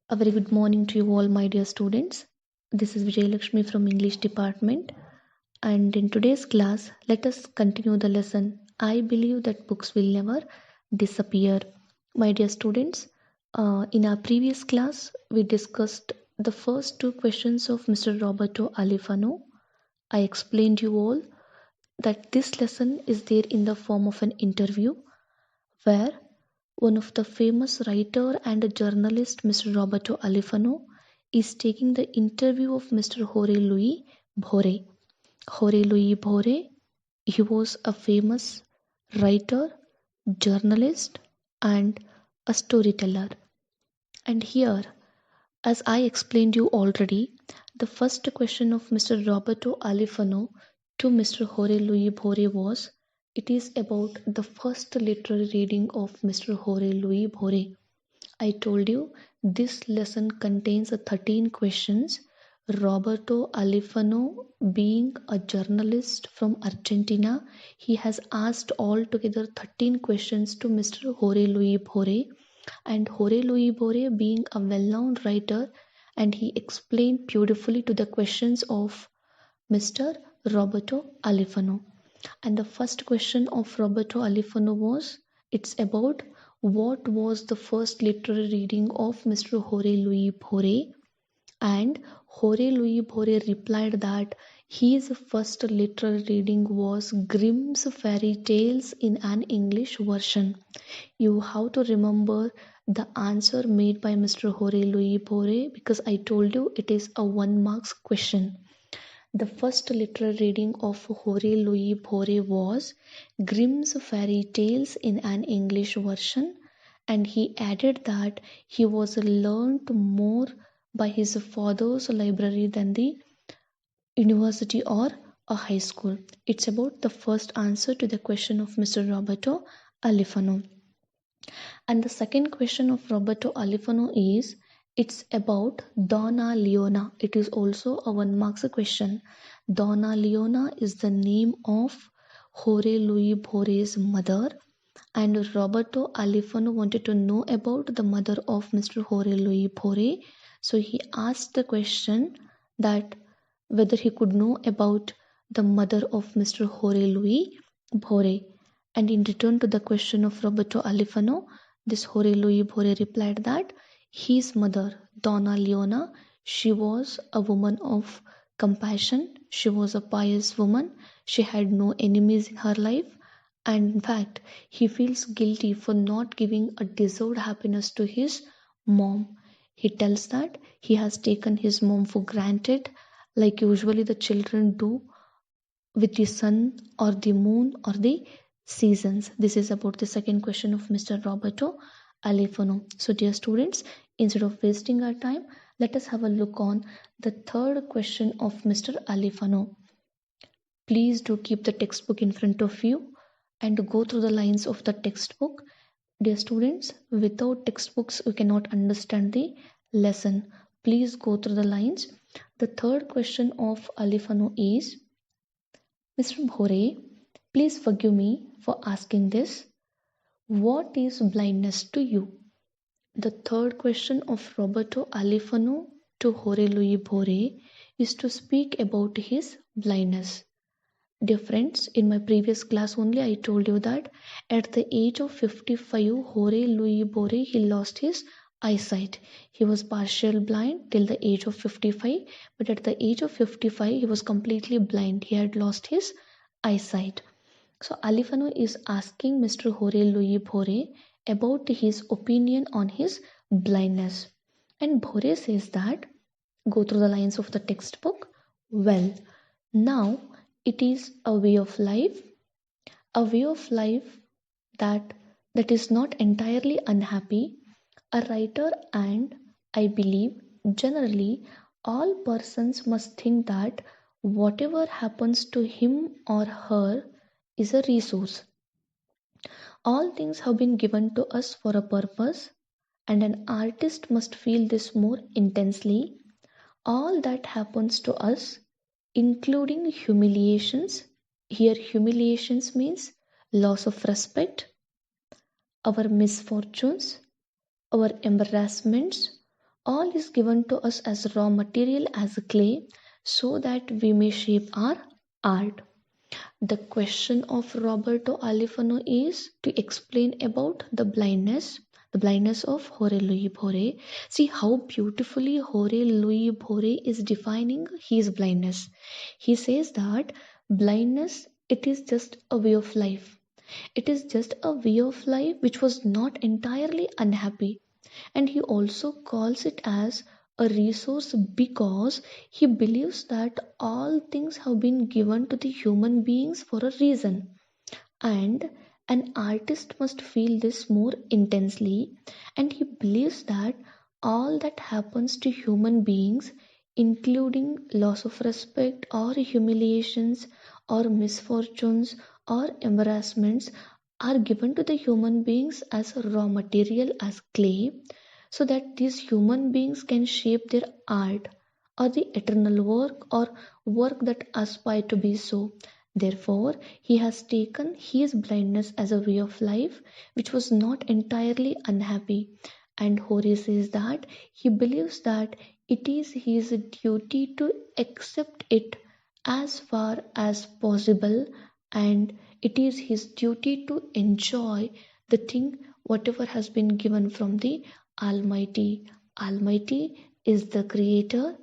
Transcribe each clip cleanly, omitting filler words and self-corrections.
A very good morning to you all, my dear students. This is Vijayalakshmi from English department, and in today's class, let us continue the lesson. I believe that books will never disappear. My dear students, in our previous class, we discussed the first two questions of Mr. Roberto Alifano. I explained you all that this lesson is there in the form of an interview where one of the famous writer and a journalist, Mr. Roberto Alifano, is taking the interview of Mr. Jorge Luis Borges. Jorge Luis Borges, he was a famous writer, journalist, and a storyteller. And here, as I explained you already, the first question of Mr. Roberto Alifano to Mr. Jorge Luis Borges was, it is about the first literary reading of Mr. Jorge Luis Borges. I told you this lesson contains 13 questions. Roberto Alifano, being a journalist from Argentina, he has asked altogether 13 questions to Mr. Jorge Luis Borges. And Jorge Luis Borges, being a well-known writer, and he explained beautifully to the questions of Mr. Roberto Alifano. And the first question of Roberto Alifano was, it's about what was the first literary reading of Mr. Jorge Luis Borges. And Jorge Luis Borges replied that his first literary reading was Grimm's Fairy Tales in an English version. You have to remember the answer made by Mr. Jorge Luis Borges because I told you it is a 1 marks question. The first literary reading of Jorge Luis Borges was Grimm's Fairy Tales in an English version, and he added that he was learned more by his father's library than the university or a high school. It's about the first answer to the question of Mr. Roberto Alifano. And the second question of Roberto Alifano is, it's about Donna Leona. It is also a 1 marks question. Donna Leona is the name of Jorge Luis Borges' mother, and Roberto Alifano wanted to know about the mother of Mr. Jorge Luis Borges. So he asked the question that whether he could know about the mother of Mr. Jorge Luis Borges. And in return to the question of Roberto Alifano, this Jorge Luis Borges replied that his mother, Donna Leona, she was a woman of compassion. She was a pious woman. She had no enemies in her life. And in fact, he feels guilty for not giving a deserved happiness to his mom. He tells that he has taken his mom for granted, like usually the children do with the sun or the moon or the seasons. This is about the second question of Mr. Roberto Alifano. So, dear students, instead of wasting our time, let us have a look on the third question of Mr. Alifano. Please do keep the textbook in front of you and go through the lines of the textbook. Dear students, without textbooks, we cannot understand the lesson. Please go through the lines. The third question of Alifano is, Mr. Borges, please forgive me for asking this. What is blindness to you? The third question of Roberto Alifano to Jorge Luis Borges is to speak about his blindness. Dear friends, in my previous class only I told you that at the age of 55, Jorge Luis Borges, he lost his eyesight. He was partial blind till the age of 55, but at the age of 55, he was completely blind. He had lost his eyesight. So Alifano is asking Mr. Jorge Luis Borges about his opinion on his blindness. And Borges says that, go through the lines of the textbook. Well, now it is a way of life that is not entirely unhappy. A writer, and I believe generally all persons must think that whatever happens to him or her is a resource. All things have been given to us for a purpose, and an artist must feel this more intensely. All that happens to us, including humiliations, here humiliations means loss of respect, our misfortunes, our embarrassments, All is given to us as raw material, as clay, so that we may shape our art. The question of Roberto Alifano is to explain about the blindness of Jorge Luis Borges. See how beautifully Jorge Luis Borges is defining his blindness. He says that blindness, it is just a way of life. It is just a way of life which was not entirely unhappy. And he also calls it as a resource because he believes that all things have been given to the human beings for a reason. And an artist must feel this more intensely, and he believes that all that happens to human beings, including loss of respect or humiliations or misfortunes or embarrassments, are given to the human beings as a raw material, as clay, so that these human beings can shape their art or the eternal work or work that aspire to be so. Therefore, he has taken his blindness as a way of life which was not entirely unhappy. And Horace says that he believes that it is his duty to accept it as far as possible, and it is his duty to enjoy the thing whatever has been given from the Almighty. Almighty is the creator.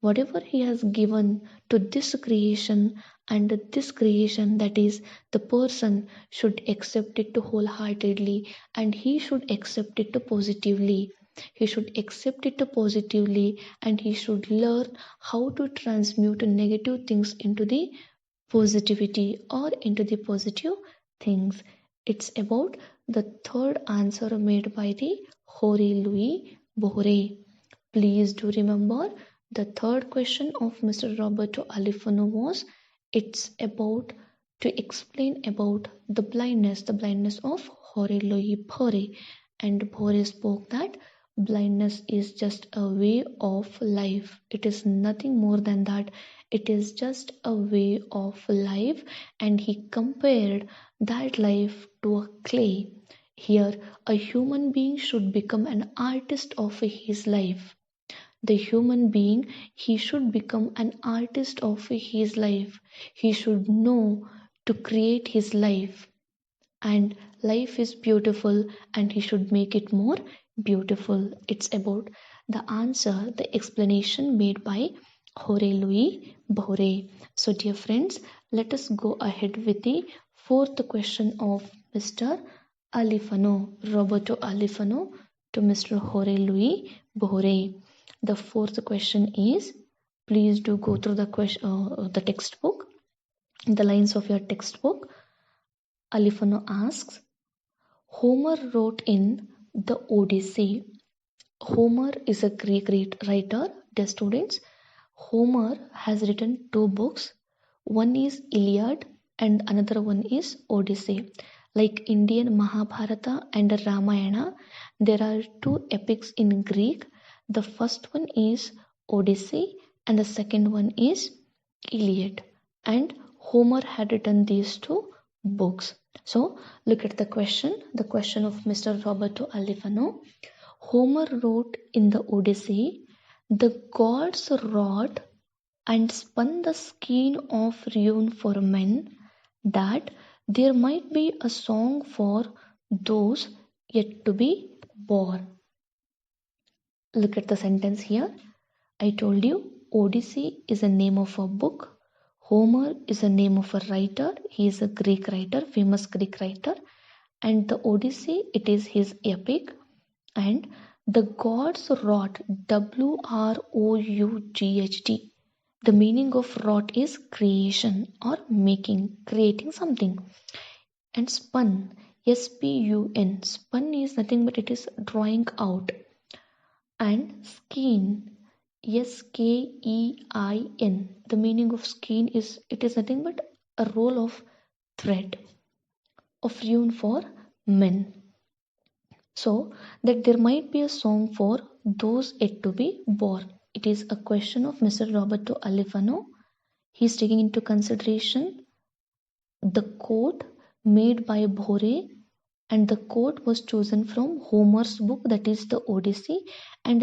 Whatever he has given to this creation, and this creation, that is the person, should accept it to wholeheartedly, and he should accept it to positively. He should accept it to positively, and he should learn how to transmute negative things into the positivity or into the positive things. It's about the third answer made by the Jorge Luis Borges. Please do remember the third question of Mr. Roberto Alifano was, it's about to explain about the blindness of Jorge Luis Borges. And Borges spoke that blindness is just a way of life. It is nothing more than that. It is just a way of life, and he compared that life to a clay. Here, a human being should become an artist of his life. The human being, he should become an artist of his life. He should know to create his life, and life is beautiful, and he should make it more beautiful. It's about the answer, the explanation made by Jorge Luis Borges. So dear friends, let us go ahead with the fourth question of Mr. Alifano, Roberto Alifano, to Mr. Jorge Luis Borges. The fourth question is, please do go through the textbook, the lines of your textbook. Alifano asks, Homer wrote in the Odyssey. Homer is a Greek writer, dear students. Homer has written two books. One is Iliad and another one is Odyssey. Like Indian Mahabharata and Ramayana, there are two epics in Greek. The first one is Odyssey and the second one is Iliad. And Homer had written these two books. So look at the question of Mr. Roberto Alifano. Homer wrote in the Odyssey, the gods wrought and spun the skein of ruin for men, that there might be a song for those yet to be born. Look at the sentence here. I told you Odyssey is a name of a book. Homer is a name of a writer. He is a Greek writer, famous Greek writer. And the Odyssey, it is his epic. And the gods wrought, WROUGHT. The meaning of wrought is creation or making, creating something. And spun, SPUN. Spun is nothing but it is drawing out. And skein, SKEIN. The meaning of skein is, it is nothing but a roll of thread of ruin for men. So that there might be a song for those yet to be born. It is a question of Mr. Roberto Alifano. He is taking into consideration the quote made by Borges, and the quote was chosen from Homer's book, that is the Odyssey, and